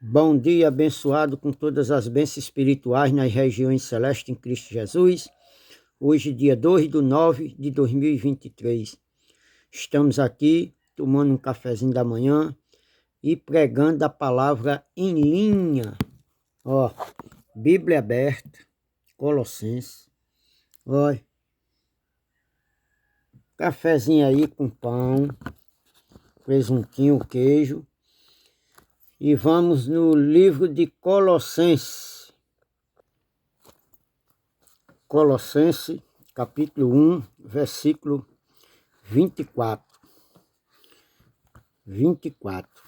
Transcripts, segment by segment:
Bom dia, abençoado com todas as bênçãos espirituais nas regiões celestes em Cristo Jesus. Hoje, dia 2/9/2023. Estamos aqui tomando um cafezinho da manhã e pregando a palavra em linha. Ó, Bíblia aberta, Colossenses. Ó, cafezinho aí com pão, presuntinho, queijo. E vamos no livro de Colossenses. Colossenses, capítulo 1, versículo 24. 24.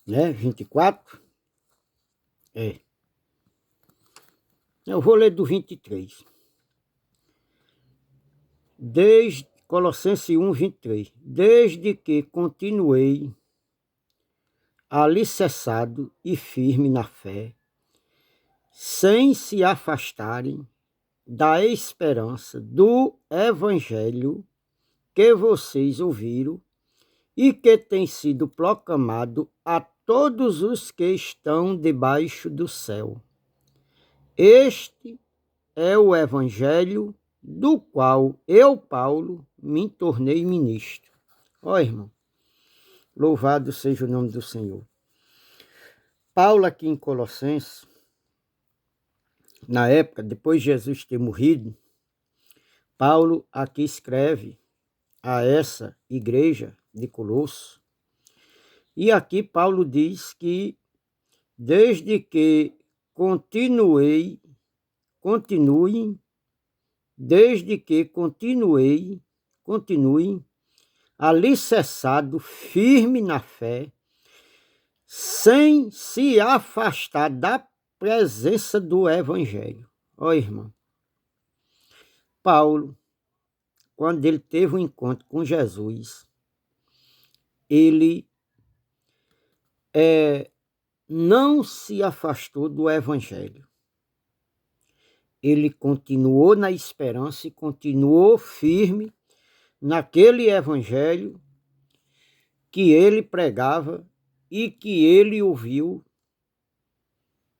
Né? 24? É. Eu vou ler do 23. Colossenses 1, 23. Desde que continuei alicerçado e firme na fé, sem se afastarem da esperança do evangelho que vocês ouviram e que tem sido proclamado a todos os que estão debaixo do céu. Este é o evangelho do qual eu, Paulo, me tornei ministro. Ó, irmão, louvado seja o nome do Senhor. Paulo aqui em Colossenses, na época, depois de Jesus ter morrido, Paulo aqui escreve a essa igreja de Colosso. E aqui Paulo diz que desde que continuem alicerçado, firme na fé, sem se afastar da presença do evangelho. Ó, irmão, Paulo, quando ele teve um encontro com Jesus, ele não se afastou do evangelho. Ele continuou na esperança e continuou firme naquele evangelho que ele pregava e que ele ouviu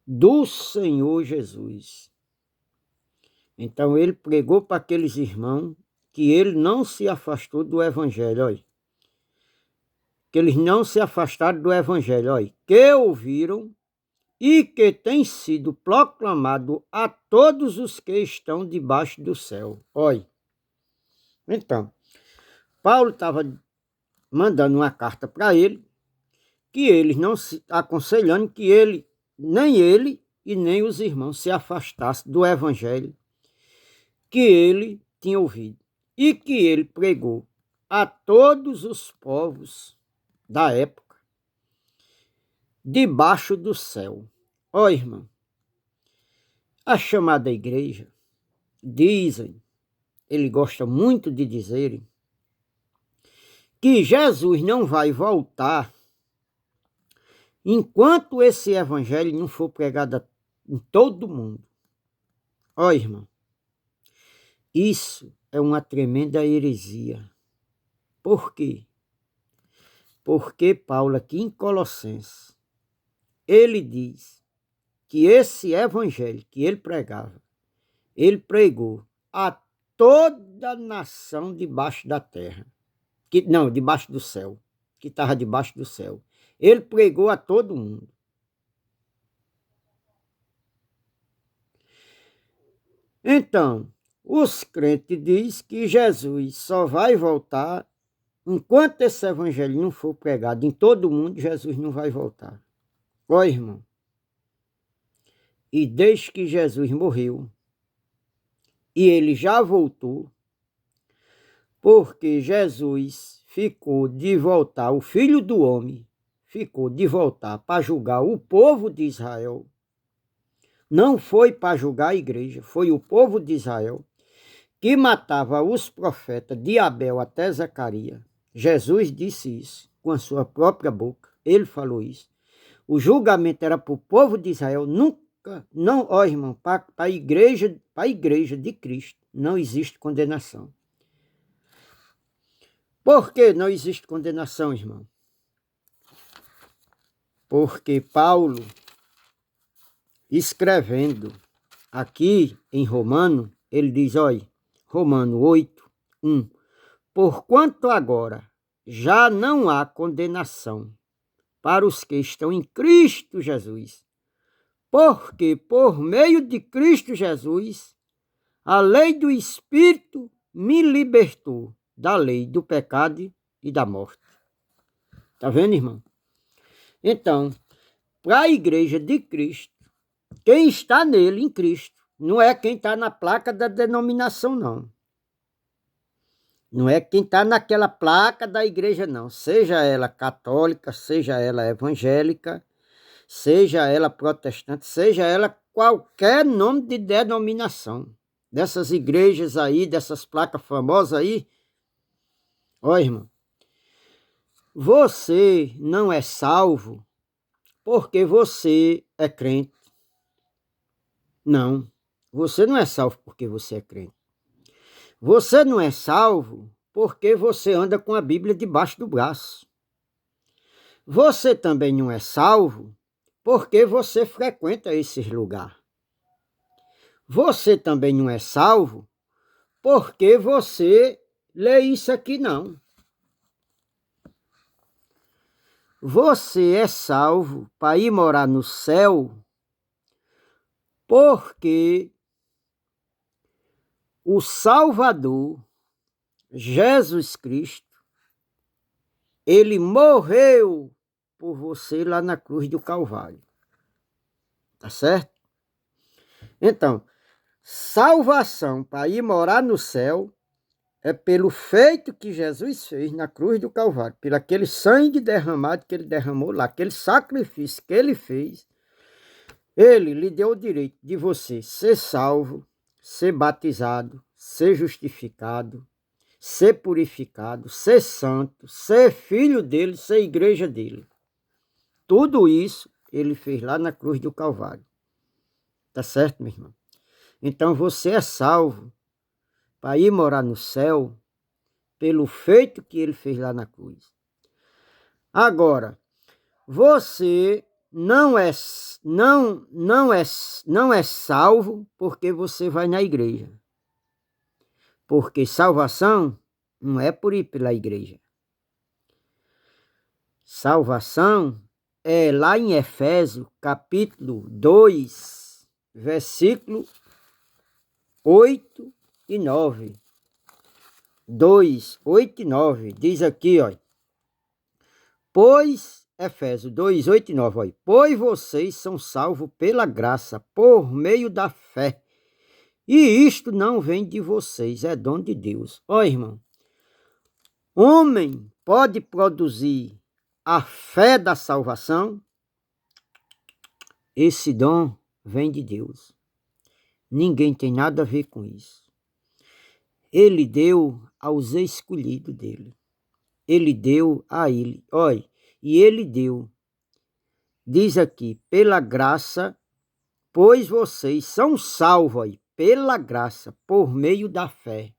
do Senhor Jesus. Então ele pregou para aqueles irmãos que ele não se afastou do evangelho, olha. Que eles não se afastaram do evangelho, olha, que ouviram e que tem sido proclamado a todos os que estão debaixo do céu. Olha. Então, Paulo estava mandando uma carta para ele, que eles não se aconselhando que nem ele e nem os irmãos se afastassem do evangelho que ele tinha ouvido e que ele pregou a todos os povos da época debaixo do céu. Ó, irmão, a chamada igreja, dizem, ele gosta muito de dizerem, que Jesus não vai voltar enquanto esse evangelho não for pregado em todo mundo. Ó, irmão, isso é uma tremenda heresia. Por quê? Porque Paulo aqui em Colossenses, ele diz que esse evangelho que ele pregava, ele pregou a toda nação debaixo da terra. Debaixo do céu, que estava debaixo do céu. Ele pregou a todo mundo. Então, os crentes dizem que Jesus só vai voltar enquanto esse evangelho não for pregado em todo mundo. Jesus não vai voltar. Ó, irmão, e desde que Jesus morreu, e ele já voltou, porque Jesus ficou de voltar, o Filho do Homem ficou de voltar para julgar o povo de Israel. Não foi para julgar a igreja, foi o povo de Israel que matava os profetas de Abel até Zacarias. Jesus disse isso com a sua própria boca, ele falou isso. O julgamento era para o povo de Israel, ó, irmão, para a igreja de Cristo não existe condenação. Por que não existe condenação, irmão? Porque Paulo, escrevendo aqui em Romano, ele diz, olha, Romano 8, 1, porquanto agora já não há condenação para os que estão em Cristo Jesus, porque por meio de Cristo Jesus, a lei do Espírito me libertou da lei do pecado e da morte. Tá vendo, irmão? Então, para a igreja de Cristo, quem está nele, em Cristo, não é quem está na placa da denominação, não. Não é quem está naquela placa da igreja, não. Seja ela católica, seja ela evangélica, seja ela protestante, seja ela qualquer nome de denominação. Dessas igrejas aí, dessas placas famosas aí. Ó, irmão, você não é salvo porque você é crente. Não, você não é salvo porque você é crente. Você não é salvo porque você anda com a Bíblia debaixo do braço. Você também não é salvo porque você frequenta esses lugares. Você também não é salvo porque você lê isso aqui, não. Você é salvo para ir morar no céu porque o Salvador, Jesus Cristo, ele morreu por você lá na cruz do Calvário. Tá certo? Então, salvação para ir morar no céu é pelo feito que Jesus fez na cruz do Calvário, pelo aquele sangue derramado que ele derramou lá, aquele sacrifício que ele fez. Ele lhe deu o direito de você ser salvo, ser batizado, ser justificado, ser purificado, ser santo, ser filho dele, ser igreja dele. Tudo isso ele fez lá na cruz do Calvário. Tá certo, meu irmão? Então você é salvo para ir morar no céu pelo feito que ele fez lá na cruz. Agora, você não é salvo porque você vai na igreja. Porque salvação não é por ir pela igreja. Salvação é lá em Efésios, capítulo 2, versículo 8 e 9. 2, 8 e 9. Diz aqui, ó. Pois, Efésios 2, 8 e 9, ó. Pois vocês são salvos pela graça, por meio da fé. E isto não vem de vocês, é dom de Deus. Ó, irmão. Homem pode produzir a fé da salvação? Esse dom vem de Deus. Ninguém tem nada a ver com isso. Ele deu aos escolhidos dele. Ele deu a ele. Olha, e ele deu. Diz aqui, pela graça, pois vocês são salvos, olha, pela graça, por meio da fé.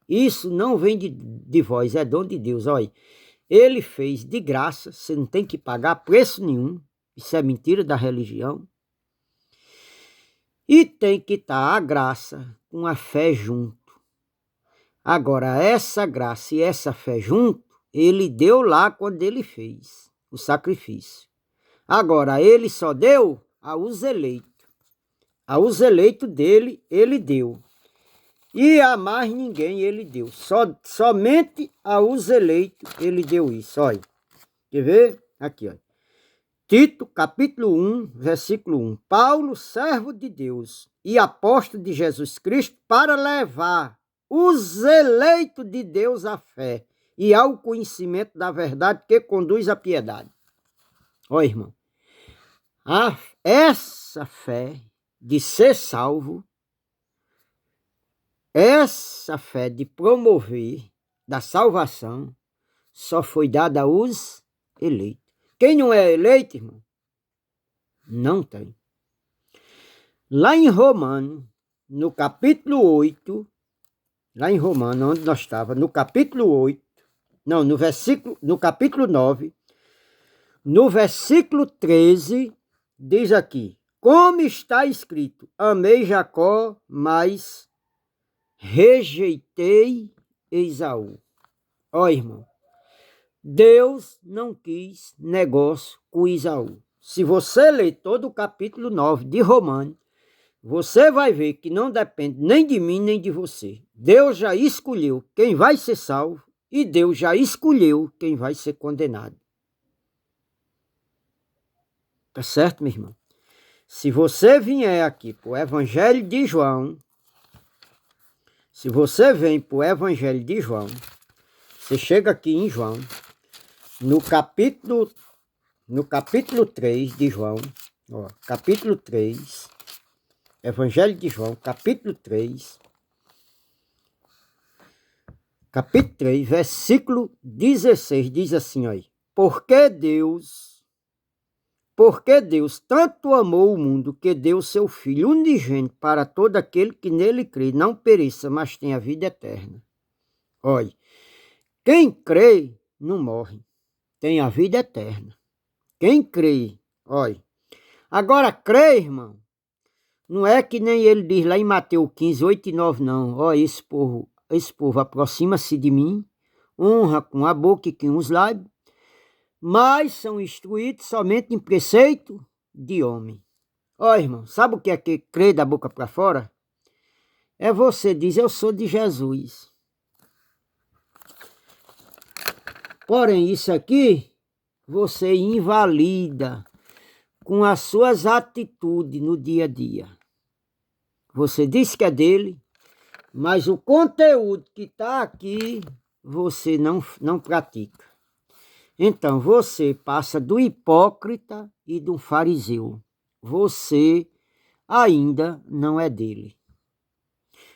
Isso não vem de vós, é dom de Deus. Olha, ele fez de graça, você não tem que pagar preço nenhum. Isso é mentira da religião. E tem que estar a graça com a fé junto. Agora, essa graça e essa fé junto, ele deu lá quando ele fez o sacrifício. Agora, ele só deu aos eleitos. Aos eleitos dele, ele deu. E a mais ninguém ele deu. Somente aos eleitos ele deu isso. Olha, quer ver? Aqui, olha. Tito, capítulo 1, versículo 1. Paulo, servo de Deus e apóstolo de Jesus Cristo, para levar os eleitos de Deus à fé e ao conhecimento da verdade que conduz à piedade. Ó, irmão, essa fé de ser salvo, essa fé de promover da salvação, só foi dada aos eleitos. Quem não é eleito, irmão, não tem. Lá em Romano, no capítulo 8, lá em Romano, onde nós estávamos, no capítulo 8, não, no capítulo 9, No versículo 13, diz aqui: como está escrito, amei Jacó, mas rejeitei Esaú. Ó, irmão, Deus não quis negócio com Esaú. Se você ler todo o capítulo 9 de Romanos, você vai ver que não depende nem de mim nem de você. Deus já escolheu quem vai ser salvo e Deus já escolheu quem vai ser condenado. Tá certo, meu irmão? Se você vier aqui para o Evangelho de João, se você vem para o Evangelho de João, você chega aqui em João, no capítulo 3 de João, ó, capítulo 3, Evangelho de João, capítulo 3, versículo 16, diz assim aí: porque Deus tanto amou o mundo que deu seu Filho unigênito para todo aquele que nele crê, não pereça, mas tenha vida eterna. Olha, quem crê não morre, tem a vida eterna. Quem crê, olha. Agora, crê, irmão, não é que nem ele diz lá em Mateus 15, 8 e 9, não. Olha, esse povo aproxima-se de mim, honra com a boca e com os lábios, mas são instruídos somente em preceito de homem. Ó, irmão, sabe o que é que crê da boca para fora? É você dizer, eu sou de Jesus. Porém, isso aqui, você invalida com as suas atitudes no dia a dia. Você diz que é dele, mas o conteúdo que está aqui, você não pratica. Então, você passa do hipócrita e do fariseu. Você ainda não é dele.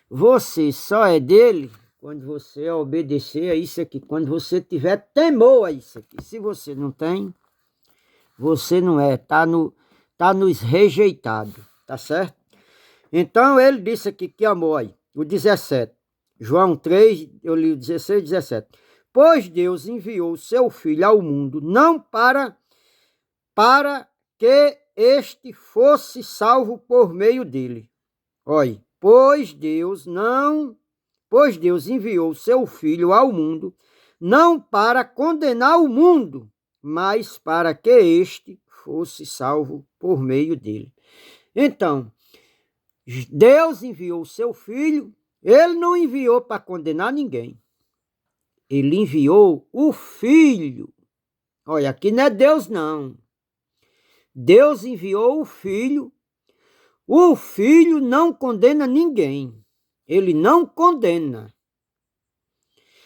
Você só é dele quando você obedecer a isso aqui, quando você tiver temor a isso aqui. Se você não tem, você não é, tá nos rejeitado, tá certo? Então ele disse aqui que amou aí, o 17. João 3, eu li o 16 e 17. Pois Deus enviou o seu Filho ao mundo, não para que este fosse salvo por meio dele. Olha, pois Deus enviou o seu Filho ao mundo, não para condenar o mundo, mas para que este fosse salvo por meio dele. Então, Deus enviou o seu Filho, ele não enviou para condenar ninguém. Ele enviou o Filho. Olha, aqui não é Deus, não. Deus enviou o Filho. O Filho não condena ninguém. Ele não condena.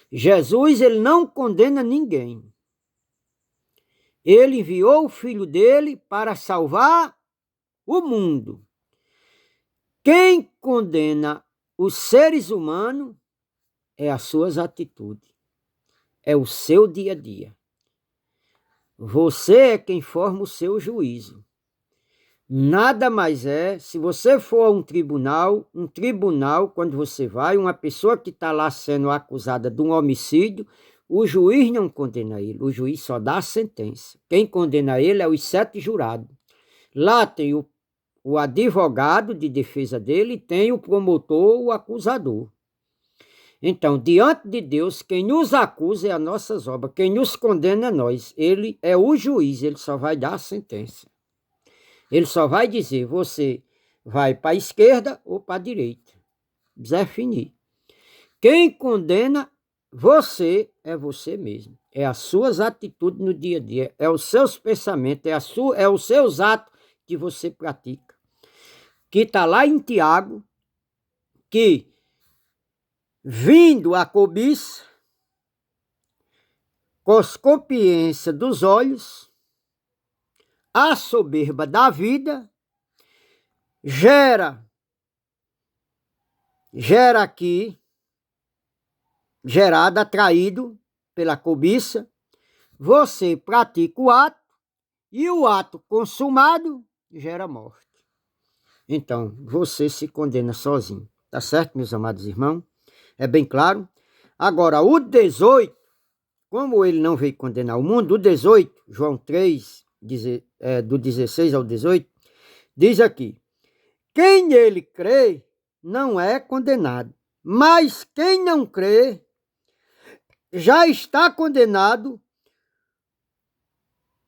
Jesus, ele não condena ninguém. Ele enviou o Filho dele para salvar o mundo. Quem condena os seres humanos é as suas atitudes. É o seu dia a dia. Você é quem forma o seu juízo. Nada mais é, se você for a um tribunal, quando você vai, uma pessoa que está lá sendo acusada de um homicídio, o juiz não condena ele, o juiz só dá a sentença. Quem condena ele é os 7 jurados. Lá tem o advogado de defesa dele, tem o promotor, o acusador. Então, diante de Deus, quem nos acusa é as nossas obras, quem nos condena é nós. Ele é o juiz, ele só vai dar a sentença. Ele só vai dizer, você vai para a esquerda ou para a direita. Definir. Quem condena você é você mesmo. É as suas atitudes no dia a dia, é os seus pensamentos, é os seus atos que você pratica. Que está lá em Tiago, que vindo a cobiça, conscupiscência dos olhos, a soberba da vida, gera aqui, gerado, atraído pela cobiça, você pratica o ato, e o ato consumado gera morte. Então, você se condena sozinho. Tá certo, meus amados irmãos? É bem claro. Agora, o 18, como ele não veio condenar o mundo, o 18, João 3, do 16 ao 18, diz aqui: quem nele crê não é condenado, mas quem não crê já está condenado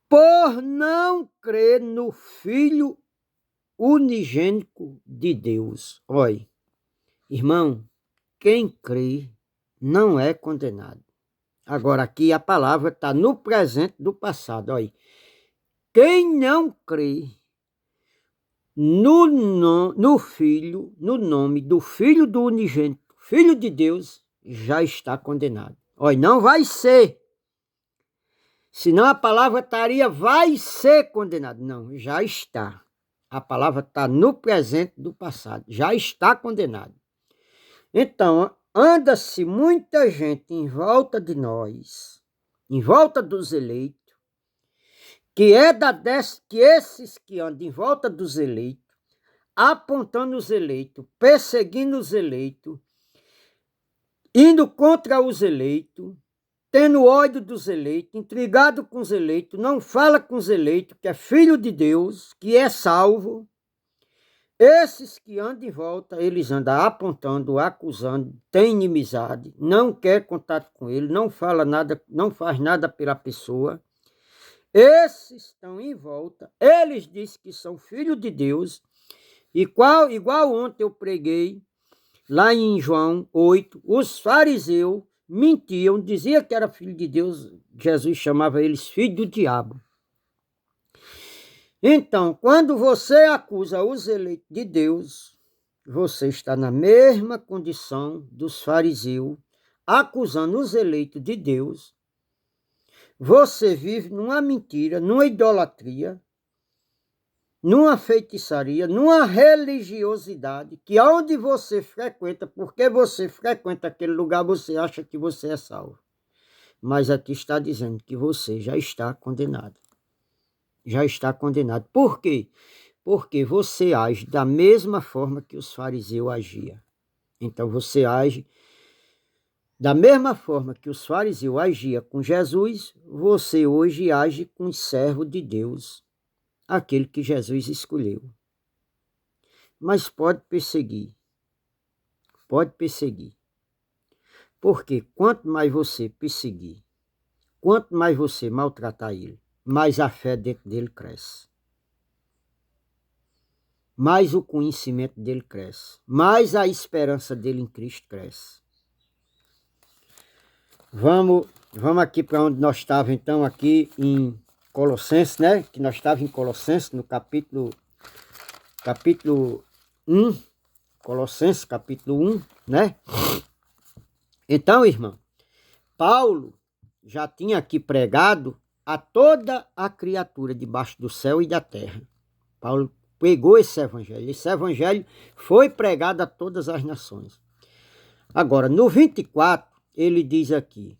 por não crer no Filho unigênito de Deus. Olha, irmão, quem crê não é condenado. Agora aqui a palavra está no presente do passado. Olha, quem não crê no Filho, no nome do Filho do unigênito, Filho de Deus, já está condenado. Olha, não vai ser. Senão a palavra estaria vai ser condenado. Não, já está. A palavra está no presente do passado. Já está condenado. Então, anda-se muita gente em volta de nós, em volta dos eleitos, que esses que andam em volta dos eleitos, apontando os eleitos, perseguindo os eleitos, indo contra os eleitos, tendo ódio dos eleitos, intrigado com os eleitos, não fala com os eleitos, que é filho de Deus, que é salvo. Esses que andam em volta, eles andam apontando, acusando, têm inimizade, não quer contato com ele, não fala nada, não faz nada pela pessoa. Esses estão em volta, eles dizem que são filhos de Deus, igual ontem eu preguei, lá em João 8, os fariseus mentiam, diziam que era filho de Deus, Jesus chamava eles filho do diabo. Então, quando você acusa os eleitos de Deus, você está na mesma condição dos fariseus, acusando os eleitos de Deus. Você vive numa mentira, numa idolatria, numa feitiçaria, numa religiosidade, que onde você frequenta, porque você frequenta aquele lugar, você acha que você é salvo. Mas aqui está dizendo que você já está condenado. Já está condenado. Por quê? Porque você age da mesma forma que os fariseus agiam. Então você age da mesma forma que os fariseus agiam com Jesus, você hoje age com o servo de Deus, aquele que Jesus escolheu. Mas pode perseguir. Pode perseguir. Porque quanto mais você perseguir, quanto mais você maltratar ele, mais a fé dentro dele cresce. Mais o conhecimento dele cresce. Mais a esperança dele em Cristo cresce. Vamos aqui para onde nós estávamos, então, aqui em Colossenses, né? Que nós estávamos em Colossenses, no capítulo 1. Colossenses, capítulo 1, né? Então, irmão, Paulo já tinha aqui pregado a toda a criatura debaixo do céu e da terra. Paulo pegou esse evangelho foi pregado a todas as nações. Agora, no 24, ele diz aqui: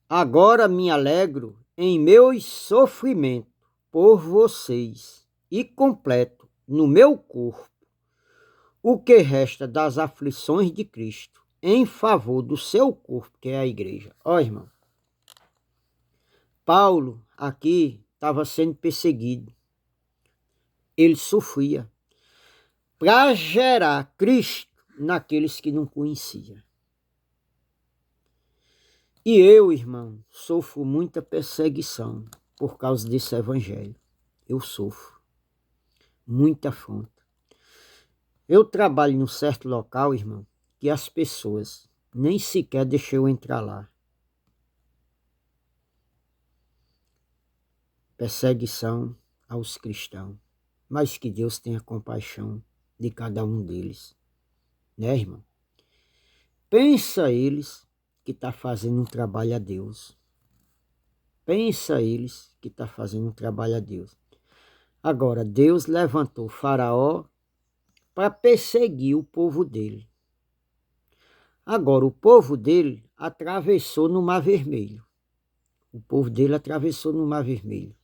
agora me alegro em meus sofrimentos por vocês e completo no meu corpo o que resta das aflições de Cristo em favor do seu corpo, que é a igreja. Ó, irmão, Paulo aqui estava sendo perseguido. Ele sofria para gerar Cristo naqueles que não conheciam. E eu, irmão, sofro muita perseguição por causa desse evangelho. Eu sofro muita afronta. Eu trabalho num certo local, irmão, que as pessoas nem sequer deixam eu entrar lá. Perseguição aos cristãos. Mas que Deus tenha compaixão de cada um deles. Né, irmão? Pensa eles que está fazendo um trabalho a Deus. Pensa eles que está fazendo um trabalho a Deus. Agora, Deus levantou Faraó para perseguir o povo dele. Agora, o povo dele atravessou no Mar Vermelho. O povo dele atravessou no Mar Vermelho.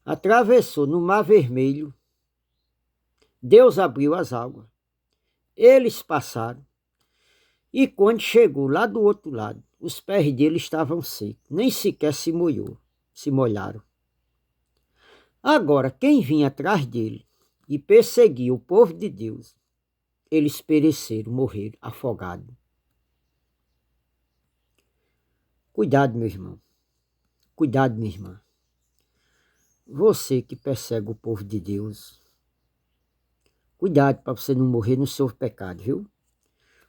Atravessou no Mar Vermelho. Deus abriu as águas. Eles passaram. E quando chegou lá do outro lado, os pés dele estavam secos, nem sequer se molharam. Agora, quem vinha atrás dele e perseguia o povo de Deus, eles pereceram, morreram, afogados. Cuidado, meu irmão. Cuidado, minha irmã. Você que persegue o povo de Deus, cuidado para você não morrer no seu pecado, viu?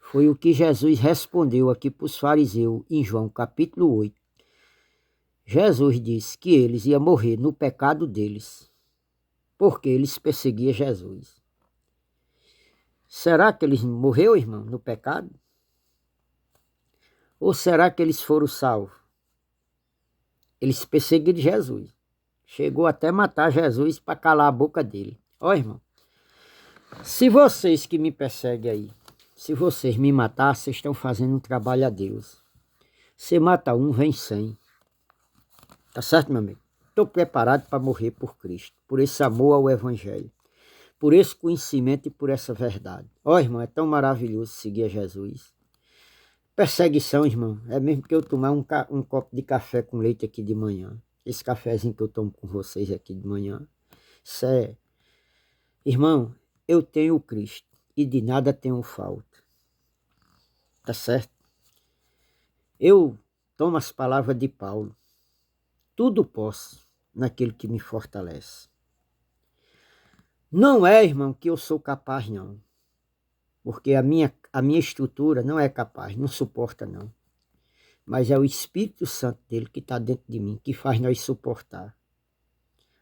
Foi o que Jesus respondeu aqui para os fariseus em João capítulo 8. Jesus disse que eles iam morrer no pecado deles, porque eles perseguiam Jesus. Será que eles morreram, irmão, no pecado? Ou será que eles foram salvos? Eles perseguiram Jesus. Chegou até matar Jesus para calar a boca dele. Ó, irmão, se vocês que me perseguem aí, se vocês me matar, vocês estão fazendo um trabalho a Deus. Você mata um, vem 100. Tá certo, meu amigo? Estou preparado para morrer por Cristo, por esse amor ao Evangelho, por esse conhecimento e por essa verdade. Ó, irmão, é tão maravilhoso seguir a Jesus. Perseguição, irmão, é mesmo que eu tomar um copo de café com leite aqui de manhã. Esse cafezinho que eu tomo com vocês aqui de manhã. Isso é... Irmão, eu tenho Cristo e de nada tenho falta. Tá certo? Eu tomo as palavras de Paulo. Tudo posso naquele que me fortalece. Não é, irmão, que eu sou capaz, não. Porque a minha estrutura não é capaz, não suporta, não. Mas é o Espírito Santo dele que está dentro de mim, que faz nós suportar.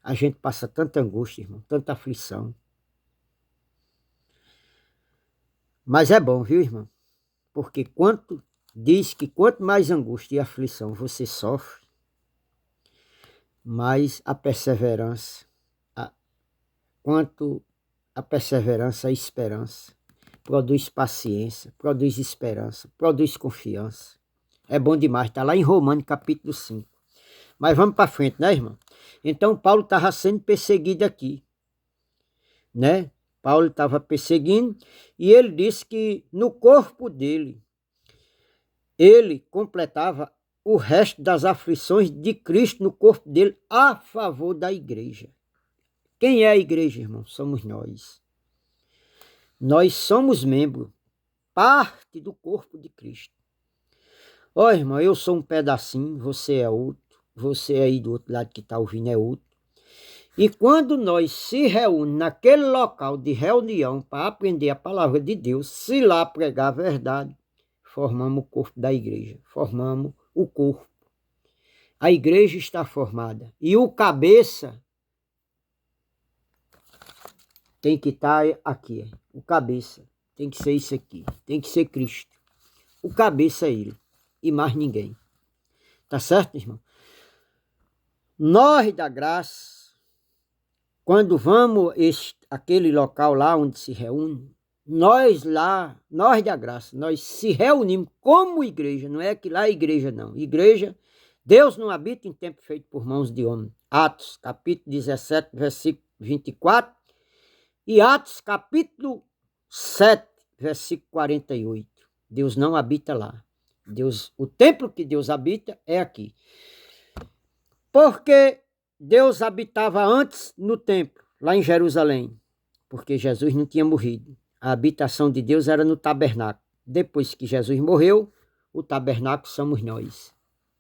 A gente passa tanta angústia, irmão, tanta aflição. Mas é bom, viu, irmão? Porque diz que quanto mais angústia e aflição você sofre, mais a perseverança, quanto a perseverança, a esperança, produz paciência, produz esperança, produz confiança. É bom demais, está lá em Romanos capítulo 5. Mas vamos para frente, né, irmão? Então Paulo estava sendo perseguido aqui, né? Paulo estava perseguindo e ele disse que no corpo dele, ele completava o resto das aflições de Cristo no corpo dele a favor da igreja. Quem é a igreja, irmão? Somos nós. Nós somos membros, parte do corpo de Cristo. Ó, irmão, eu sou um pedacinho, você é outro, você aí do outro lado que está ouvindo é outro. E quando nós se reunimos naquele local de reunião para aprender a palavra de Deus, se lá pregar a verdade, formamos o corpo da igreja, formamos o corpo. A igreja está formada e o cabeça tem que estar aqui. O cabeça tem que ser isso aqui, tem que ser Cristo. O cabeça é ele e mais ninguém. Tá certo, irmão? Nós da graça, quando vamos aquele local lá onde se reúne, nós da graça, nós se reunimos como igreja, não é que lá é igreja não. Igreja, Deus não habita em templo feito por mãos de homem. Atos, capítulo 17, versículo 24, e Atos, capítulo 7, versículo 48. Deus não habita lá. O templo que Deus habita é aqui. Porque Deus habitava antes no templo, lá em Jerusalém, porque Jesus não tinha morrido. A habitação de Deus era no tabernáculo. Depois que Jesus morreu, o tabernáculo somos nós.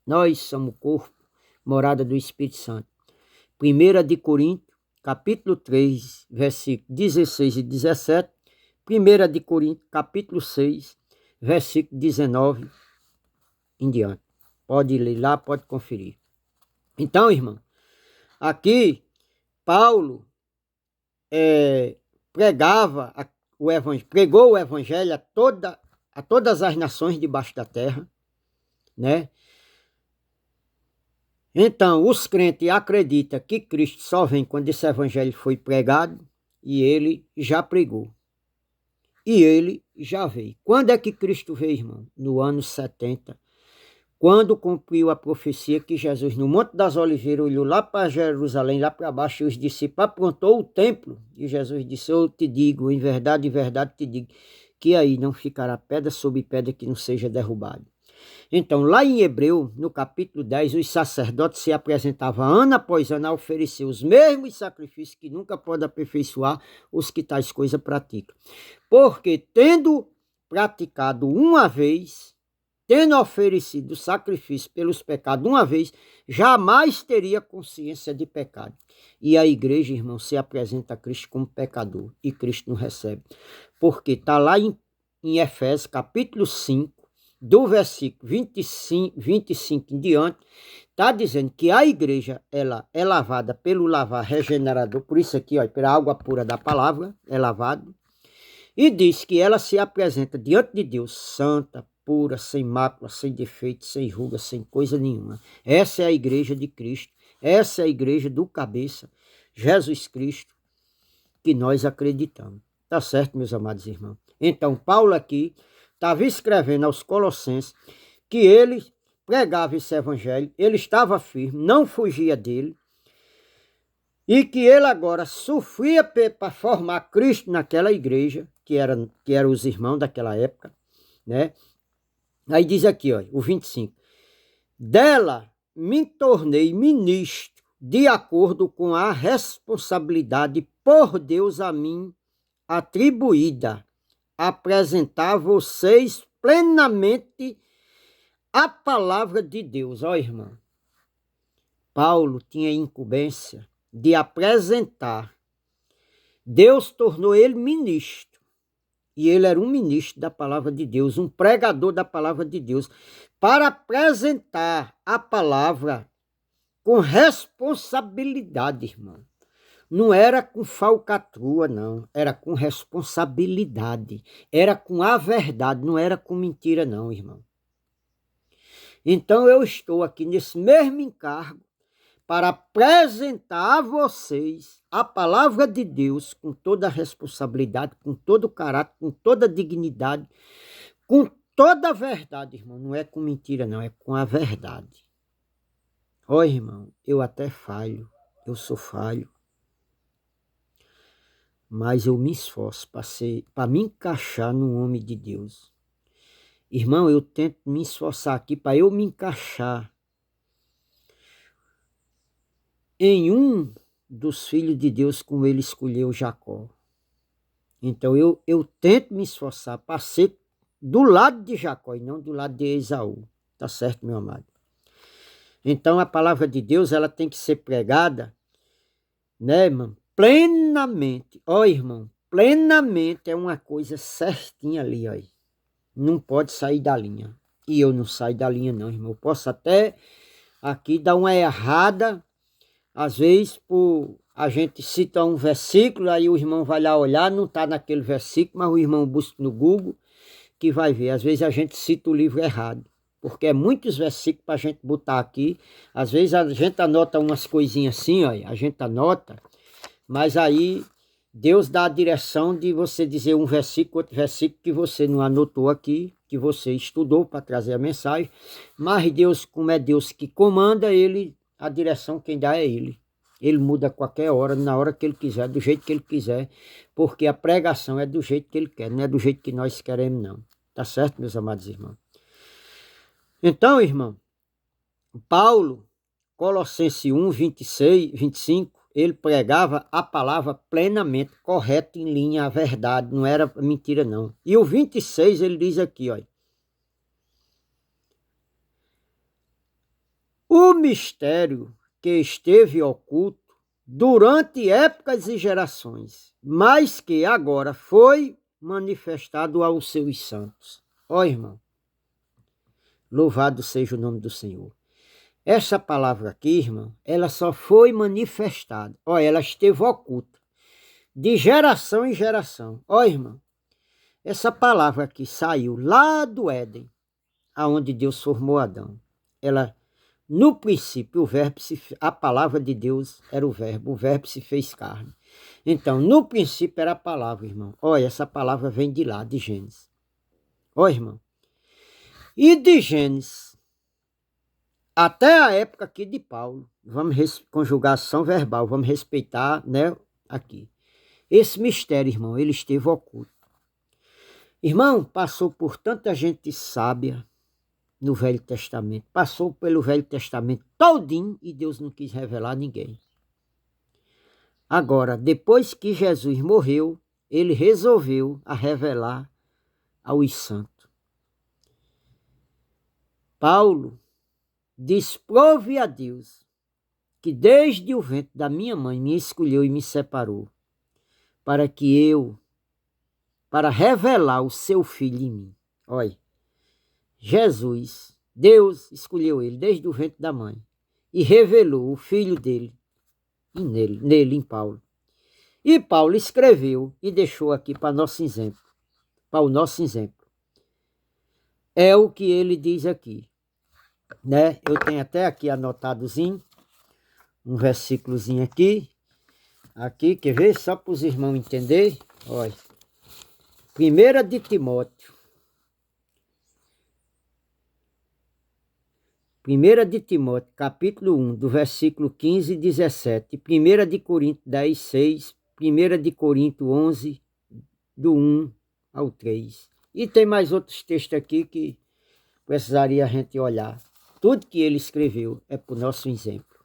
Nós somos o corpo, morada do Espírito Santo. 1 de Coríntios, capítulo 3, versículos 16 e 17. 1 de Coríntios, capítulo 6, versículo 19 em diante. Pode ler lá, pode conferir. Então, irmão, aqui Paulo pregou o evangelho a todas as nações debaixo da terra, né? Então, os crentes acreditam que Cristo só vem quando esse evangelho foi pregado e ele já pregou. E ele já veio. Quando é que Cristo veio, irmão? No ano 70. Quando cumpriu a profecia que Jesus, no Monte das Oliveiras, olhou lá para Jerusalém, lá para baixo, e os discípulos aprontou o templo. E Jesus disse, eu te digo, em verdade te digo, que aí não ficará pedra sobre pedra que não seja derrubada. Então, lá em Hebreu, no capítulo 10, os sacerdotes se apresentavam ano após ano a oferecer os mesmos sacrifícios que nunca podem aperfeiçoar os que tais coisas praticam. Porque tendo praticado uma vez, tendo oferecido sacrifício pelos pecados uma vez, jamais teria consciência de pecado. E a igreja, irmão, se apresenta a Cristo como pecador e Cristo não recebe. Porque está lá em Efésios, capítulo 5, do versículo 25 em diante, está dizendo que a igreja ela é lavada pelo lavar regenerador, por isso aqui, ó, pela água pura da palavra, é lavado, e diz que ela se apresenta diante de Deus santa, pura, sem mácula, sem defeito, sem ruga, sem coisa nenhuma. Essa é a igreja de Cristo, essa é a igreja do cabeça, Jesus Cristo, que nós acreditamos. Tá certo, meus amados irmãos? Então, Paulo aqui estava escrevendo aos Colossenses que ele pregava esse evangelho, ele estava firme, não fugia dele, e que ele agora sofria para formar Cristo naquela igreja, que eram os irmãos daquela época, né? Aí diz aqui, ó, o 25, dela me tornei ministro de acordo com a responsabilidade por Deus a mim atribuída, apresentar vocês plenamente a palavra de Deus. Ó, irmão, Paulo tinha incumbência de apresentar. Deus tornou ele ministro. E ele era um ministro da palavra de Deus, um pregador da palavra de Deus, para apresentar a palavra com responsabilidade, irmão. Não era com falcatrua, não. Era com responsabilidade. Era com a verdade, não era com mentira, não, irmão. Então eu estou aqui nesse mesmo encargo para apresentar a vocês a palavra de Deus com toda a responsabilidade, com todo o caráter, com toda a dignidade, com toda a verdade, irmão. Não é com mentira, não. É com a verdade. Ó, irmão, eu até falho. Eu sou falho. Mas eu me esforço para me encaixar no homem de Deus. Irmão, eu tento me esforçar aqui para eu me encaixar em um dos filhos de Deus como ele escolheu Jacó. Então eu tento me esforçar para ser do lado de Jacó e não do lado de Esaú. Tá certo, meu amado? Então a palavra de Deus ela tem que ser pregada, né, irmão? Plenamente. Ó, irmão, plenamente é uma coisa certinha ali, ó. Não pode sair da linha. E eu não saio da linha não, irmão. Eu posso até aqui dar uma errada, às vezes a gente cita um versículo, aí o irmão vai lá olhar, não está naquele versículo, mas o irmão busca no Google, que vai ver. Às vezes a gente cita o livro errado, porque é muitos versículos para a gente botar aqui. Às vezes a gente anota umas coisinhas assim, ó, a gente anota, mas aí Deus dá a direção de você dizer um versículo, outro versículo que você não anotou aqui, que você estudou para trazer a mensagem. Mas Deus, como é Deus que comanda, a direção quem dá é Ele. Ele muda a qualquer hora, na hora que Ele quiser, do jeito que Ele quiser, porque a pregação é do jeito que Ele quer, não é do jeito que nós queremos, não. Tá certo, meus amados irmãos? Então, irmão, Paulo, Colossenses 1, 26, 25, ele pregava a palavra plenamente, correta, em linha, a verdade, não era mentira não. E o 26 ele diz aqui, ó. O mistério que esteve oculto durante épocas e gerações, mas que agora foi manifestado aos seus santos. Ó, irmão, louvado seja o nome do Senhor. Essa palavra aqui, irmão, ela só foi manifestada. Ó, ela esteve oculta. De geração em geração. Ó, irmão, essa palavra aqui saiu lá do Éden, aonde Deus formou Adão. No princípio, a palavra de Deus era o verbo se fez carne. Então, no princípio era a palavra, irmão. Ó, essa palavra vem de lá, de Gênesis. Ó, irmão. E de Gênesis até a época aqui de Paulo, vamos conjugação verbal, vamos respeitar, né, aqui. Esse mistério, irmão, ele esteve oculto. Irmão, passou por tanta gente sábia no Velho Testamento, passou pelo Velho Testamento todinho e Deus não quis revelar a ninguém. Agora, depois que Jesus morreu, ele resolveu a revelar aos santos. Paulo diz: prove a Deus que desde o ventre da minha mãe me escolheu e me separou, para revelar o seu filho em mim. Olha, Jesus, Deus escolheu ele desde o ventre da mãe e revelou o filho dele nele, em Paulo. E Paulo escreveu e deixou aqui para nosso exemplo, para o nosso exemplo. É o que ele diz aqui, né? Eu tenho até aqui anotadozinho, um versículozinho aqui, quer ver? Só para os irmãos entenderem. Olha, 1 de Timóteo. 1 de Timóteo, capítulo 1, do versículo 15 e 17. 1 de Coríntios 10, 6. 1 de Coríntios 11, do 1 ao 3. E tem mais outros textos aqui que precisaria a gente olhar. Tudo que ele escreveu é para o nosso exemplo.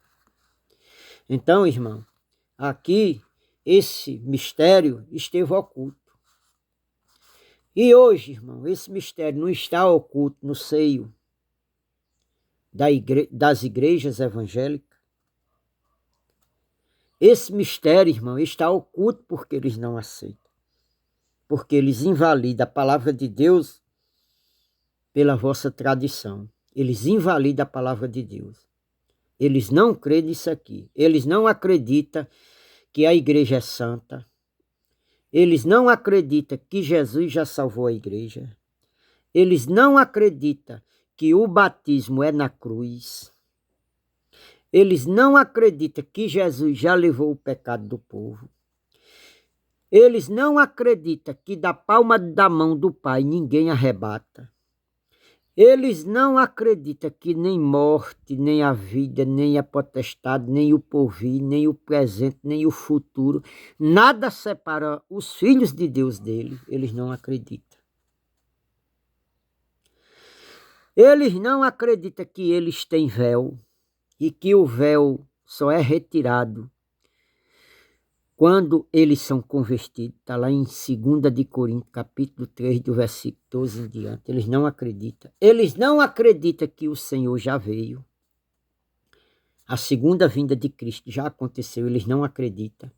Então, irmão, aqui esse mistério esteve oculto. E hoje, irmão, esse mistério não está oculto no seio das igrejas evangélicas. Esse mistério, irmão, está oculto porque eles não aceitam. Porque eles invalidam a palavra de Deus pela vossa tradição. Eles invalidam a palavra de Deus. Eles não creem nisso aqui. Eles não acreditam que a igreja é santa. Eles não acreditam que Jesus já salvou a igreja. Eles não acreditam que o batismo é na cruz. Eles não acreditam que Jesus já levou o pecado do povo. Eles não acreditam que da palma da mão do Pai ninguém arrebata. Eles não acreditam que nem morte, nem a vida, nem a potestade, nem o porvir, nem o presente, nem o futuro, nada separa os filhos de Deus dele. Eles não acreditam. Eles não acreditam que eles têm véu e que o véu só é retirado quando eles são convertidos. Está lá em 2 de Coríntios, capítulo 3, do versículo 12 em diante. Eles não acreditam. Eles não acreditam que o Senhor já veio. A segunda vinda de Cristo já aconteceu. Eles não acreditam.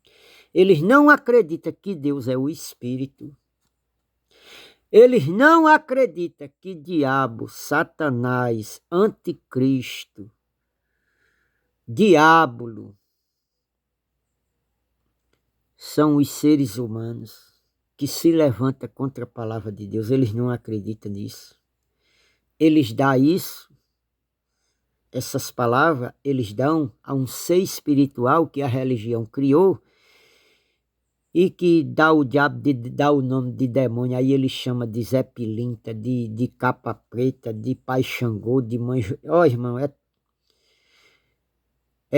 Eles não acreditam que Deus é o Espírito. Eles não acreditam que diabo, Satanás, anticristo, diabo são os seres humanos que se levantam contra a palavra de Deus. Eles não acreditam nisso. Eles dão isso, essas palavras, eles dão a um ser espiritual que a religião criou e que dá o diabo, dá o nome de demônio. Aí ele chama de Zé Pilinta, de Capa Preta, de Pai Xangô, de Mãe... Ó, irmão, é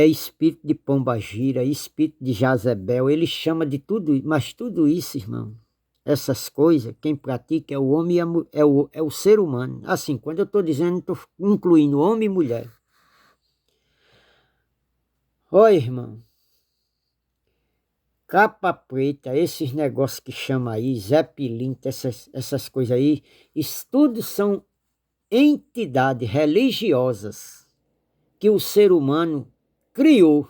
espírito de Pombagira, espírito de Jazebel, ele chama de tudo, mas tudo isso, irmão, essas coisas, quem pratica é o homem, é o ser humano. Assim, quando eu estou dizendo, estou incluindo homem e mulher. Ó, irmão, Capa Preta, esses negócios que chama aí, Zé Pilinta, essas coisas aí, isso tudo são entidades religiosas que o ser humano criou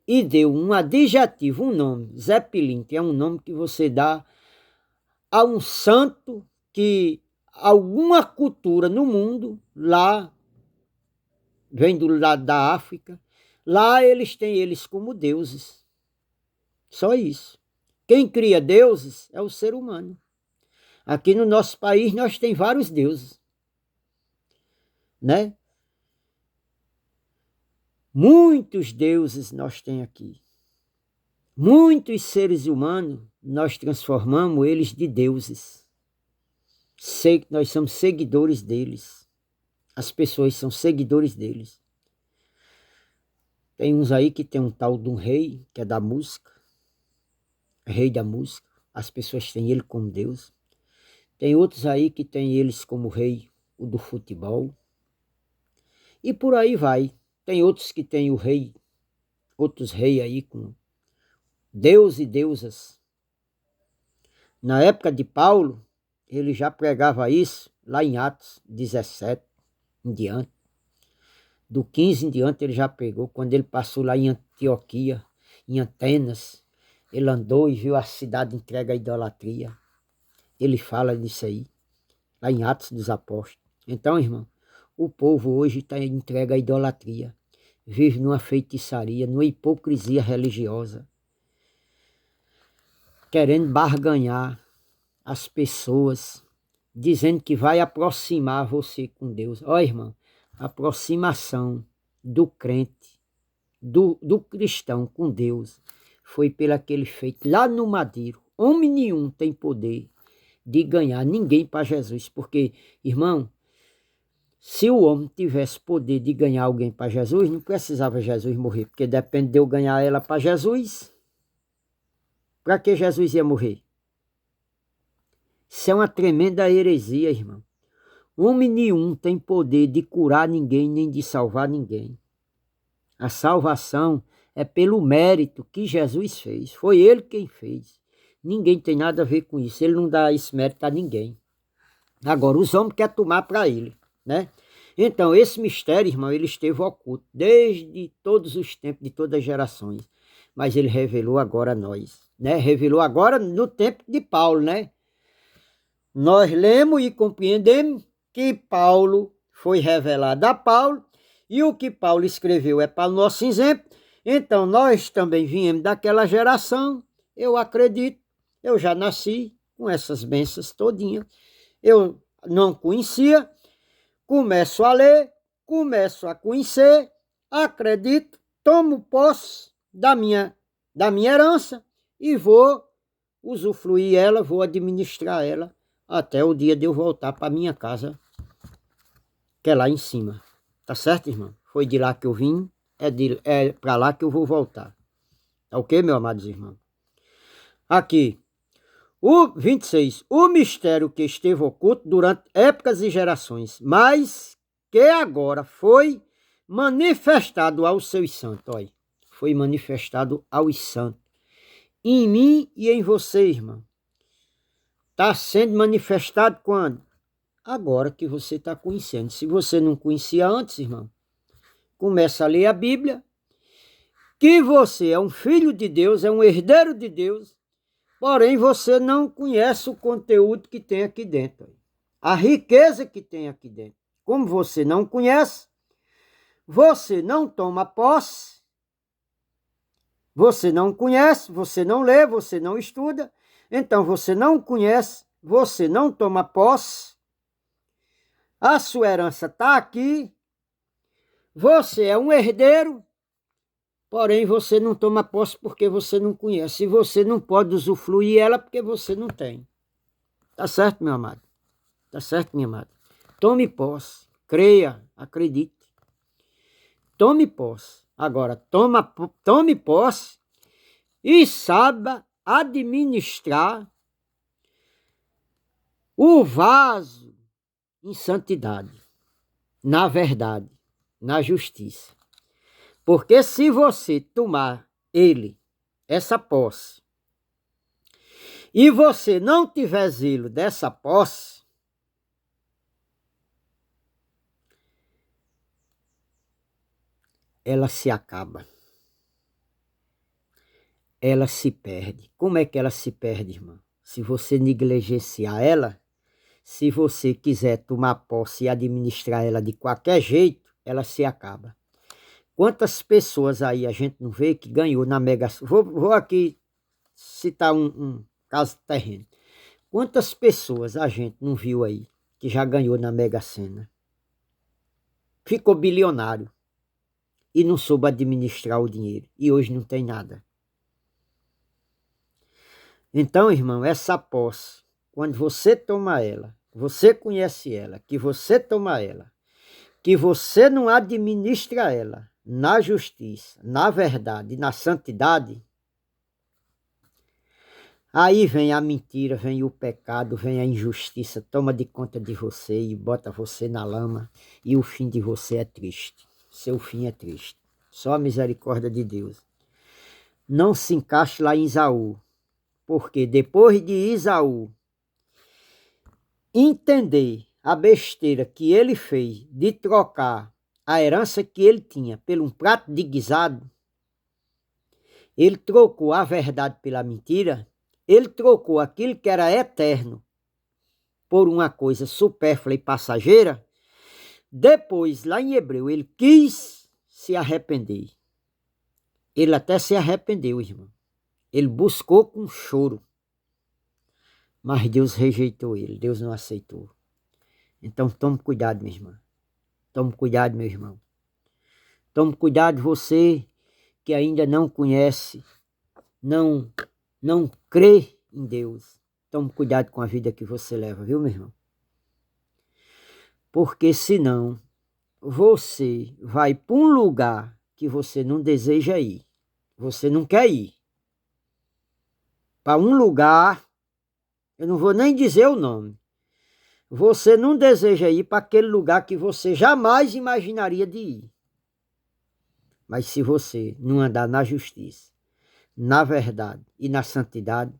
e deu um adjetivo, um nome. Zé Pilinta é um nome que você dá a um santo que alguma cultura no mundo, lá, vem do lado da África, lá eles têm eles como deuses. Só isso. Quem cria deuses é o ser humano. Aqui no nosso país nós temos vários deuses, né? Muitos deuses nós temos aqui. Muitos seres humanos nós transformamos eles de deuses. Nós somos seguidores deles. As pessoas são seguidores deles. Tem uns aí que tem um tal de um rei, que é da música. Rei da música. As pessoas têm ele como Deus. Tem outros aí que tem eles como rei, o do futebol. E por aí vai. Tem outros que tem o rei, outros reis aí com deus e deusas. Na época de Paulo, ele já pregava isso lá em Atos 17 em diante. Do 15 em diante ele já pregou, quando ele passou lá em Antioquia, em Atenas, ele andou e viu a cidade entregue à idolatria. Ele fala disso aí, lá em Atos dos Apóstolos. Então, irmão, o povo hoje está entregue à idolatria. Vive numa feitiçaria, numa hipocrisia religiosa. Querendo barganhar as pessoas, dizendo que vai aproximar você com Deus. Ó, irmão, a aproximação do crente, do cristão com Deus, foi pelo aquele feito lá no madeiro. Homem nenhum tem poder de ganhar ninguém para Jesus, porque, irmão, se o homem tivesse poder de ganhar alguém para Jesus, não precisava Jesus morrer, porque depende de eu ganhar ela para Jesus. Para que Jesus ia morrer? Isso é uma tremenda heresia, irmão. Homem nenhum tem poder de curar ninguém, nem de salvar ninguém. A salvação é pelo mérito que Jesus fez. Foi ele quem fez. Ninguém tem nada a ver com isso. Ele não dá esse mérito a ninguém. Agora, os homens querem tomar para ele, né? Então, esse mistério, irmão, ele esteve oculto desde todos os tempos, de todas as gerações. Mas ele revelou agora a nós, né? Revelou agora no tempo de Paulo, né? Nós lemos e compreendemos que Paulo foi revelado a Paulo, e o que Paulo escreveu é para o nosso exemplo. Então, nós também viemos daquela geração, eu acredito, eu já nasci com essas bênçãos todinhas. Eu não conhecia, começo a ler, começo a conhecer, acredito, tomo posse da minha herança e vou usufruir ela, vou administrar ela até o dia de eu voltar para minha casa, que é lá em cima. Tá certo, irmão? Foi de lá que eu vim, é para lá que eu vou voltar. Tá ok, meus amados irmãos? Aqui, o 26. O mistério que esteve oculto durante épocas e gerações, mas que agora foi manifestado aos seus santos. Olha, foi manifestado aos santos. Em mim e em você, irmão. Está sendo manifestado quando? Agora que você está conhecendo. Se você não conhecia antes, irmão, começa a ler a Bíblia, que você é um filho de Deus, é um herdeiro de Deus, porém você não conhece o conteúdo que tem aqui dentro. A riqueza que tem aqui dentro. Como você não conhece, você não toma posse, você não conhece, você não lê, você não estuda, então você não conhece, você não toma posse, a sua herança está aqui, você é um herdeiro, porém você não toma posse porque você não conhece, e você não pode usufruir ela porque você não tem. Tá certo, meu amado? Tá certo, minha amada? Tome posse, creia, acredite. Tome posse. Agora, tome posse e saiba administrar o vaso em santidade, na verdade, na justiça. Porque se você tomar essa posse, e você não tiver zelo dessa posse, ela se acaba. Ela se perde. Como é que ela se perde, irmão? Se você negligenciar ela, se você quiser tomar posse e administrar ela de qualquer jeito, ela se acaba. Quantas pessoas aí a gente não vê que ganhou na Mega Sena? Vou aqui citar um caso terreno. Quantas pessoas a gente não viu aí que já ganhou na Mega Sena? Ficou bilionário e não soube administrar o dinheiro. E hoje não tem nada. Então, irmão, essa posse, quando você toma ela, você conhece ela, que você toma ela, que você não administra ela na justiça, na verdade, na santidade, Aí vem a mentira, vem o pecado, vem a injustiça, toma de conta de você e bota você na lama. E o fim de você é triste. Seu fim é triste. Só a misericórdia de Deus. Não se encaixe lá em Esaú. Porque depois de Esaú entender a besteira que ele fez de trocar a herança que ele tinha por um prato de guisado, ele trocou a verdade pela mentira, ele trocou aquilo que era eterno por uma coisa supérflua e passageira. Depois, lá em Hebreu, ele quis se arrepender. Ele até se arrependeu, irmão. Ele buscou com choro. Mas Deus rejeitou ele, Deus não aceitou. Então tome cuidado, minha irmã. Tome cuidado, meu irmão. Tome cuidado você que ainda não conhece, não crê em Deus. Tome cuidado com a vida que você leva, viu, meu irmão? Porque senão você vai para um lugar que você não deseja ir. Você não quer ir. Para um lugar, eu não vou nem dizer o nome. Você não deseja ir para aquele lugar que você jamais imaginaria de ir. Mas se você não andar na justiça, na verdade e na santidade,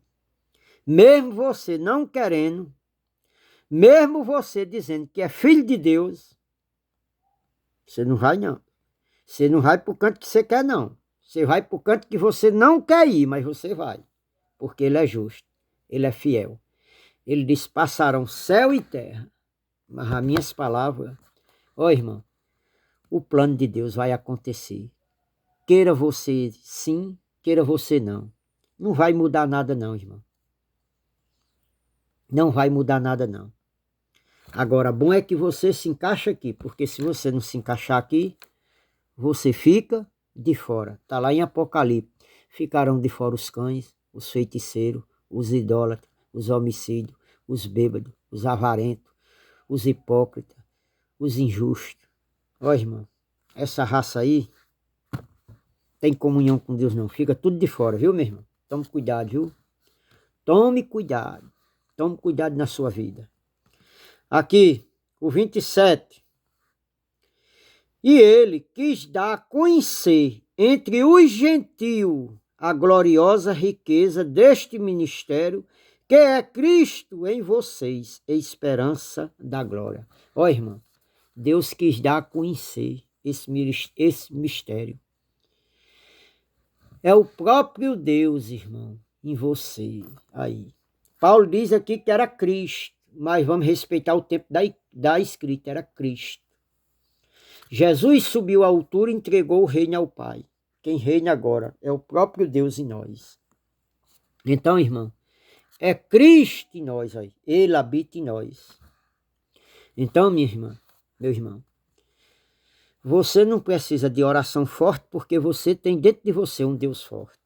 mesmo você não querendo, mesmo você dizendo que é filho de Deus, você não vai não. Você não vai para o canto que você quer não. Você vai para o canto que você não quer ir, mas você vai. Porque ele é justo, ele é fiel. Ele diz, passarão céu e terra, mas as minhas palavras, ó irmão, o plano de Deus vai acontecer. Queira você sim, queira você não. Não vai mudar nada não, irmão. Não vai mudar nada não. Agora, bom é que você se encaixa aqui, porque se você não se encaixar aqui, você fica de fora. Está lá em Apocalipse. Ficarão de fora os cães, os feiticeiros, os idólatras, os homicídios, os bêbados, os avarentos, os hipócritas, os injustos. Ó, irmão, essa raça aí tem comunhão com Deus não. Fica tudo de fora, viu, meu irmão? Tome cuidado, viu? Tome cuidado. Tome cuidado na sua vida. Aqui, o 27. E ele quis dar a conhecer entre os gentios a gloriosa riqueza deste ministério, que é Cristo em vocês, a esperança da glória. Ó, irmão, Deus quis dar a conhecer esse mistério. É o próprio Deus, irmão, em você. Aí. Paulo diz aqui que era Cristo, mas vamos respeitar o tempo da escrita, era Cristo. Jesus subiu à altura e entregou o reino ao Pai. Quem reina agora é o próprio Deus em nós. Então, irmão, é Cristo em nós, aí. Ele habita em nós. Então, minha irmã, meu irmão, você não precisa de oração forte porque você tem dentro de você um Deus forte.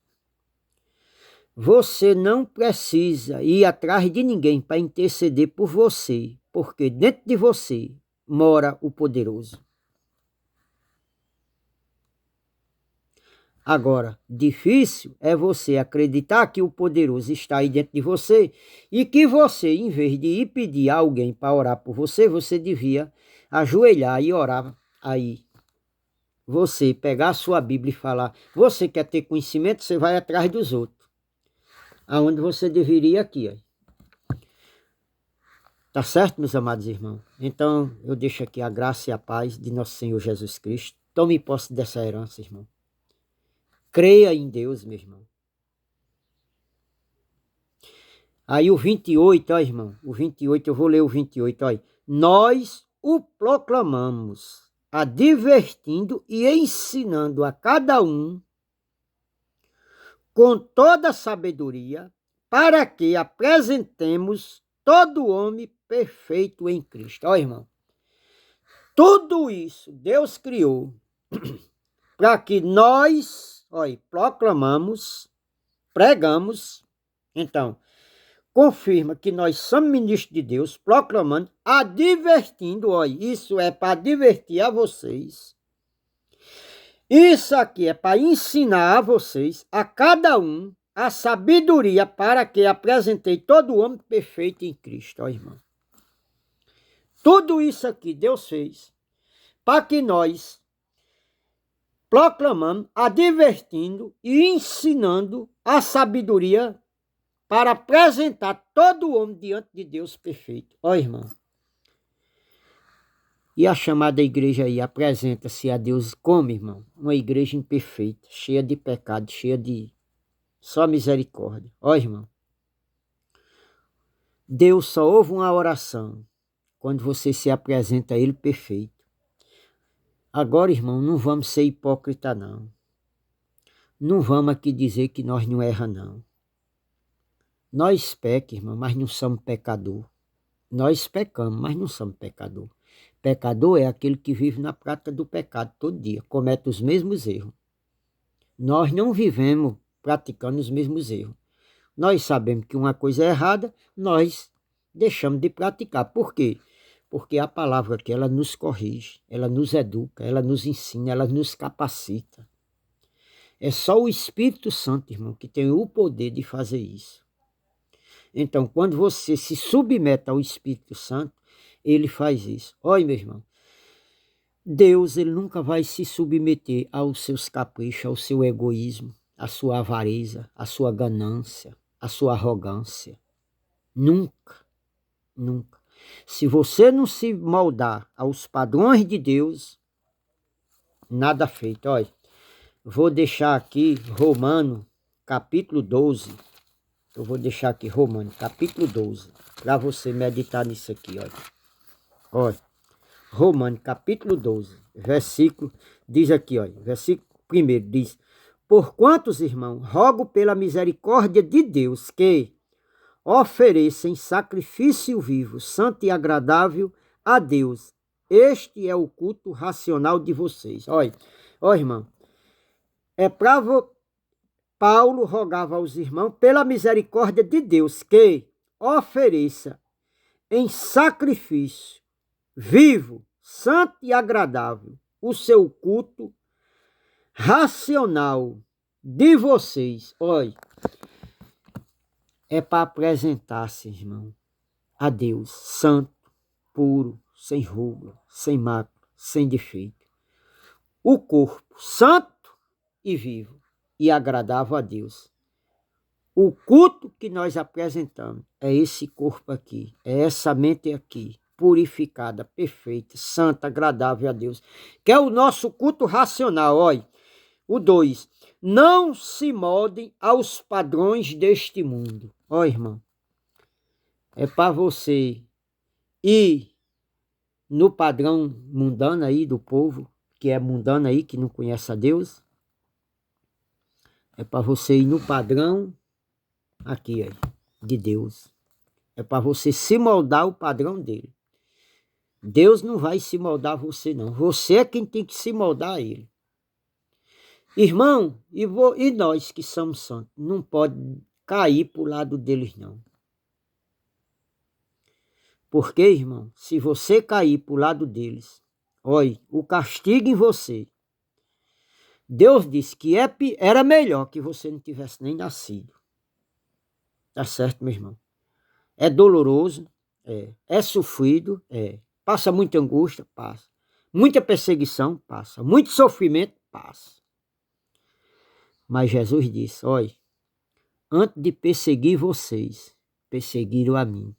Você não precisa ir atrás de ninguém para interceder por você, porque dentro de você mora o poderoso. Agora, difícil é você acreditar que o poderoso está aí dentro de você e que você, em vez de ir pedir a alguém para orar por você, você devia ajoelhar e orar aí. Você pegar a sua Bíblia e falar, você quer ter conhecimento, você vai atrás dos outros. Aonde você deveria aqui, ó. Tá certo, meus amados irmãos? Então, eu deixo aqui a graça e a paz de nosso Senhor Jesus Cristo. Tome posse dessa herança, irmão. Creia em Deus, meu irmão. Aí o 28, ó, irmão. O 28, eu vou ler o 28, ó. Nós o proclamamos, advertindo e ensinando a cada um com toda sabedoria, para que apresentemos todo homem perfeito em Cristo. Ó, irmão. Tudo isso Deus criou para que nós, olha, proclamamos, pregamos. Então, confirma que nós somos ministros de Deus, proclamando, advertindo, olha, isso é para advertir a vocês. Isso aqui é para ensinar a vocês, a cada um, a sabedoria para que apresentei todo homem perfeito em Cristo, ó irmão. Tudo isso aqui Deus fez para que nós proclamamos, advertindo e ensinando a sabedoria para apresentar todo homem diante de Deus perfeito. Ó irmão. E a chamada igreja aí apresenta-se a Deus como, irmão? Uma igreja imperfeita, cheia de pecado, cheia de só misericórdia. Ó irmão. Deus só ouve uma oração quando você se apresenta a Ele perfeito. Agora, irmão, não vamos ser hipócrita, não. Não vamos aqui dizer que nós não erramos, não. Nós pecamos, irmão, mas não somos pecador. Nós pecamos, mas não somos pecador. Pecador é aquele que vive na prática do pecado todo dia, comete os mesmos erros. Nós não vivemos praticando os mesmos erros. Nós sabemos que uma coisa é errada, nós deixamos de praticar. Por quê? Porque a palavra aqui, ela nos corrige, ela nos educa, ela nos ensina, ela nos capacita. É só o Espírito Santo, irmão, que tem o poder de fazer isso. Então, quando você se submete ao Espírito Santo, ele faz isso. Olha, meu irmão, Deus, ele nunca vai se submeter aos seus caprichos, ao seu egoísmo, à sua avareza, à sua ganância, à sua arrogância. Nunca, nunca. Se você não se moldar aos padrões de Deus, nada feito. Olha, vou deixar aqui Romano, capítulo 12. Eu vou deixar aqui Romano, capítulo 12, para você meditar nisso aqui, olha. Olha, Romano, capítulo 12, versículo, diz aqui, olha, versículo 1 diz: Porquanto, irmãos, rogo pela misericórdia de Deus que ofereçam sacrifício vivo, santo e agradável a Deus. Este é o culto racional de vocês. Olha, olha, irmão, é para Paulo rogava aos irmãos pela misericórdia de Deus que ofereça em sacrifício vivo, santo e agradável o seu culto racional de vocês. Olha, é para apresentar-se, irmão, a Deus santo, puro, sem ruga, sem mácula, sem defeito. O corpo santo e vivo e agradável a Deus. O culto que nós apresentamos é esse corpo aqui, é essa mente aqui, purificada, perfeita, santa, agradável a Deus, que é o nosso culto racional. Olha, o 2, não se moldem aos padrões deste mundo. Olha, irmão, é para você ir no padrão mundano aí do povo, que é mundano aí, que não conhece a Deus. É para você ir no padrão aqui, aí, de Deus. É para você se moldar o padrão dele. Deus não vai se moldar a você, não. Você é quem tem que se moldar a ele. Irmão, e nós que somos santos, não pode cair para o lado deles, não. Porque, irmão, se você cair para o lado deles, olha, o castigo em você. Deus disse que era melhor que você não tivesse nem nascido. Tá certo, meu irmão? É doloroso, é sofrido, passa muita angústia, passa. Muita perseguição, passa. Muito sofrimento, passa. Mas Jesus disse, olha, antes de perseguir vocês, perseguiram a mim.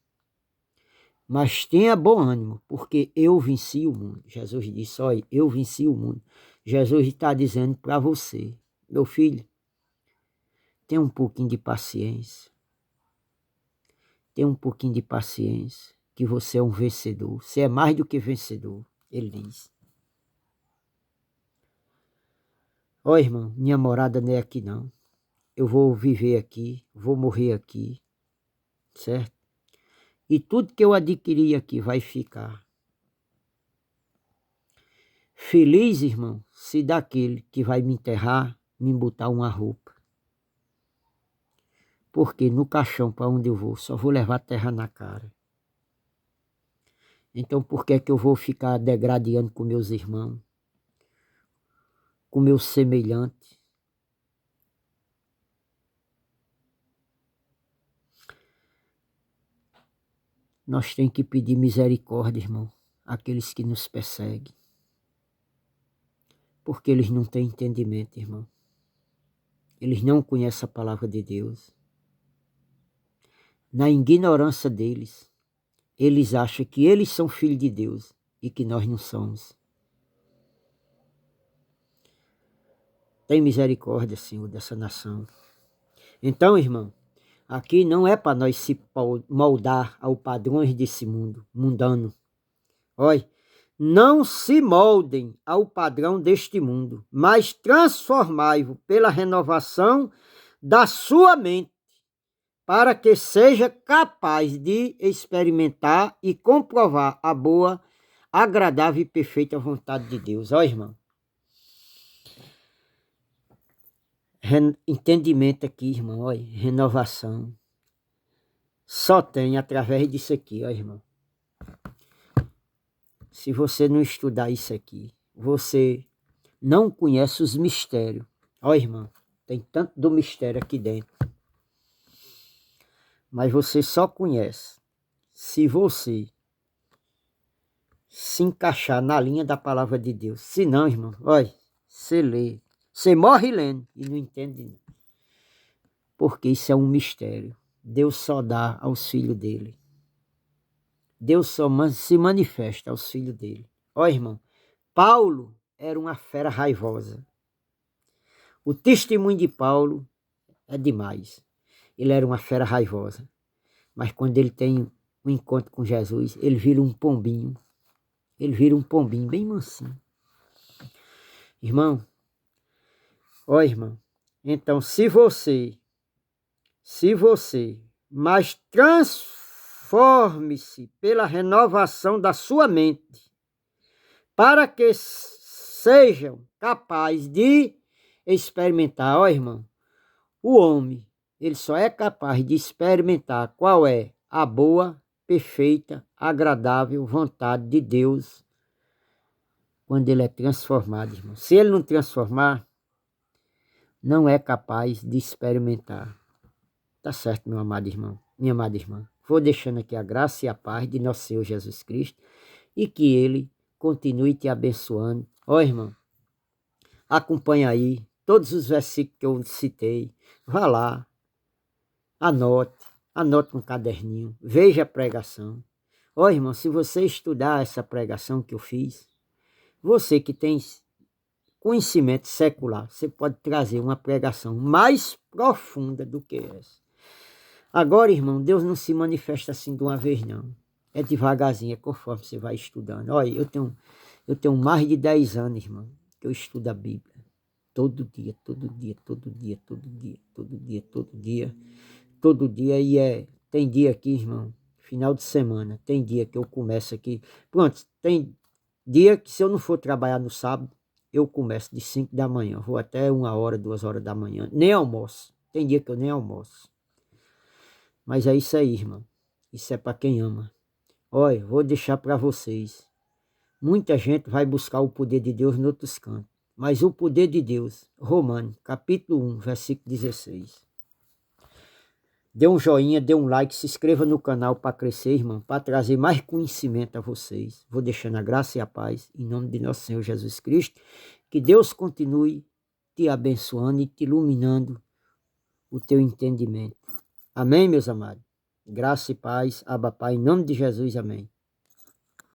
Mas tenha bom ânimo, porque eu venci o mundo. Jesus disse, olha, eu venci o mundo. Jesus está dizendo para você, meu filho, tenha um pouquinho de paciência. Tenha um pouquinho de paciência, que você é um vencedor. Você é mais do que vencedor, ele diz. Ó, irmão, minha morada não é aqui não. Eu vou viver aqui, vou morrer aqui, certo? E tudo que eu adquiri aqui vai ficar. Feliz, irmão, se daquele que vai me enterrar, me botar uma roupa. Porque no caixão para onde eu vou, só vou levar terra na cara. Então por que é que eu vou ficar degradando com meus irmãos? Com meus semelhantes? nós temos que pedir misericórdia, irmão, àqueles que nos perseguem. Porque eles não têm entendimento, irmão. Eles não conhecem a palavra de Deus. Na ignorância deles, eles acham que eles são filhos de Deus e que nós não somos. Tem misericórdia, Senhor, dessa nação. Então, irmão, aqui não é para nós se moldar aos padrões desse mundo, mundano. Olha, não se moldem ao padrão deste mundo, mas transformai-vos pela renovação da sua mente, para que seja capaz de experimentar e comprovar a boa, agradável e perfeita vontade de Deus. Olha, irmão. Entendimento aqui, irmão, olha, renovação. Só tem através disso aqui, ó, irmão. Se você não estudar isso aqui, você não conhece os mistérios. Ó, irmão, tem tanto do mistério aqui dentro. Mas você só conhece se você se encaixar na linha da palavra de Deus. Se não, irmão, olha, você lê. Você morre lendo e não entende. Porque isso é um mistério. Deus só dá aos filhos dele. Deus só se manifesta aos filhos dele. Ó, irmão, Paulo era uma fera raivosa. O testemunho de Paulo é demais. Ele era uma fera raivosa. Mas quando ele tem um encontro com Jesus, ele vira um pombinho. Ele vira um pombinho bem mansinho. Irmão, ó, irmão, então se você, mas transforme-se pela renovação da sua mente, para que sejam capazes de experimentar, ó, irmão, o homem, ele só é capaz de experimentar qual é a boa, perfeita, agradável vontade de Deus quando ele é transformado, irmão. Se ele não transformar, não é capaz de experimentar. Tá certo, meu amado irmão, minha amada irmã. Vou deixando aqui a graça e a paz de nosso Senhor Jesus Cristo e que ele continue te abençoando. Ó, irmão, acompanha aí todos os versículos que eu citei. Vá lá, anote um caderninho, veja a pregação. Ó, irmão, se você estudar essa pregação que eu fiz, você que tem conhecimento secular, você pode trazer uma pregação mais profunda do que essa. Agora, irmão, Deus não se manifesta assim de uma vez, não. É devagarzinho, é conforme você vai estudando. Olha, eu tenho mais de 10 anos, irmão, que eu estudo a Bíblia. Todo dia. E tem dia aqui, irmão, final de semana, tem dia que eu começo aqui. Pronto, tem dia que se eu não for trabalhar no sábado, eu começo de 5 da manhã, vou até 1h, 2h da manhã, nem almoço. Tem dia que eu nem almoço. Mas é isso aí, irmão. Isso é para quem ama. Olha, vou deixar para vocês. Muita gente vai buscar o poder de Deus em outros cantos. Mas o poder de Deus, Romanos, capítulo 1, versículo 16. Dê um joinha, dê um like, se inscreva no canal para crescer, irmão, para trazer mais conhecimento a vocês. Vou deixando a graça e a paz, em nome de nosso Senhor Jesus Cristo. Que Deus continue te abençoando e te iluminando o teu entendimento. Amém, meus amados? Graça e paz, Abba Pai, em nome de Jesus, amém.